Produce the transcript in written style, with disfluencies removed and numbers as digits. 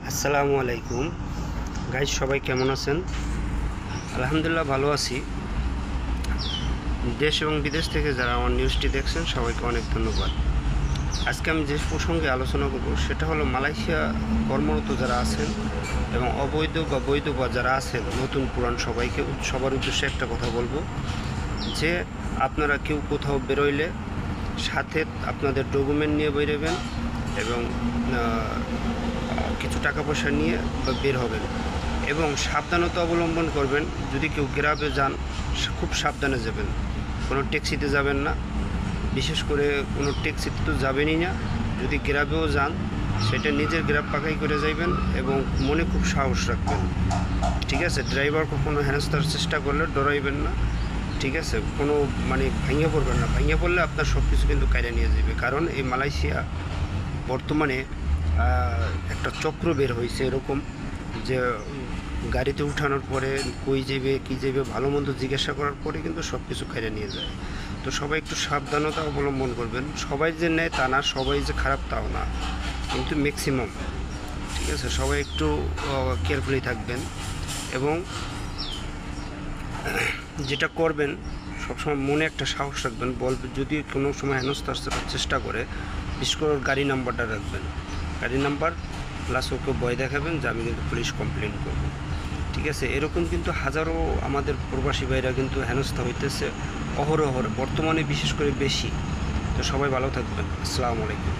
আসসালামু আলাইকুম গাইজ, সবাই কেমন আছেন? আলহামদুলিল্লাহ ভালো আছি। দেশ এবং বিদেশ থেকে যারা আমার নিউজটি দেখছেন সবাইকে অনেক ধন্যবাদ। আজকে আমি যে প্রসঙ্গে আলোচনা করব সেটা হলো মালয়েশিয়া কর্মরত যারা আছেন এবং অবৈধ বা বৈধ বা যারা আছেন, নতুন পুরান সবাইকে সবার উদ্দেশ্যে একটা কথা বলবো যে আপনারা কেউ কোথাও বেরোইলে সাথে আপনাদের ডকুমেন্ট নিয়ে বেরোবেন এবং কিছু টাকা পয়সা নিয়ে বের হবেন এবং সাবধানতা অবলম্বন করবেন। যদি কেউ গ্রামে যান খুব সাবধানে যাবেন, কোনো ট্যাক্সিতে যাবেন না, বিশেষ করে কোনো ট্যাক্সিতে তো যাবেনই না। যদি গ্রামেও যান সেটা নিজের গ্রাম পাকাই করে যাইবেন এবং মনে খুব সাহস রাখবেন, ঠিক আছে? ড্রাইভার কখনো হেনস্থার চেষ্টা করলে ডরাইবেন না, ঠিক আছে? কোনো ভাঙিয়ে পড়বেন না, ভাঙিয়ে পড়লে আপনার সব কিছু কিন্তু কাইরে নিয়ে যাবে। কারণ এই মালয়েশিয়া বর্তমানে একটা চক্র বের হয়েছে এরকম যে গাড়িতে উঠানোর পরে কই যাবে কী যাবে ভালো মন্দ জিজ্ঞাসা করার পরে কিন্তু সব কিছু খাইয়ে নিয়ে যায়। তো সবাই একটু সাবধানতা অবলম্বন করবেন। সবাই যে নেয় তা না, সবাই যে খারাপ তাও না, কিন্তু ম্যাক্সিমাম, ঠিক আছে? সবাই একটু কেয়ারফুলি থাকবেন এবং যেটা করবেন সবসময় মনে একটা সাহস রাখবেন। বলবে যদি কোনো সময় হেনস্থার চেষ্টা করে, বিশেষ করে গাড়ি নাম্বারটা রাখবেন, গাড়ি নাম্বার প্লাস ওকে ভয় দেখাবেন যে আমি কিন্তু পুলিশ কমপ্লেন করব, ঠিক আছে? এরকম কিন্তু হাজারো আমাদের প্রবাসী ভাইরা কিন্তু হেনস্থা হইতেছে অহরহ, বর্তমানে বিশেষ করে বেশি। তো সবাই ভালো থাকবেন। আসসালামু আলাইকুম।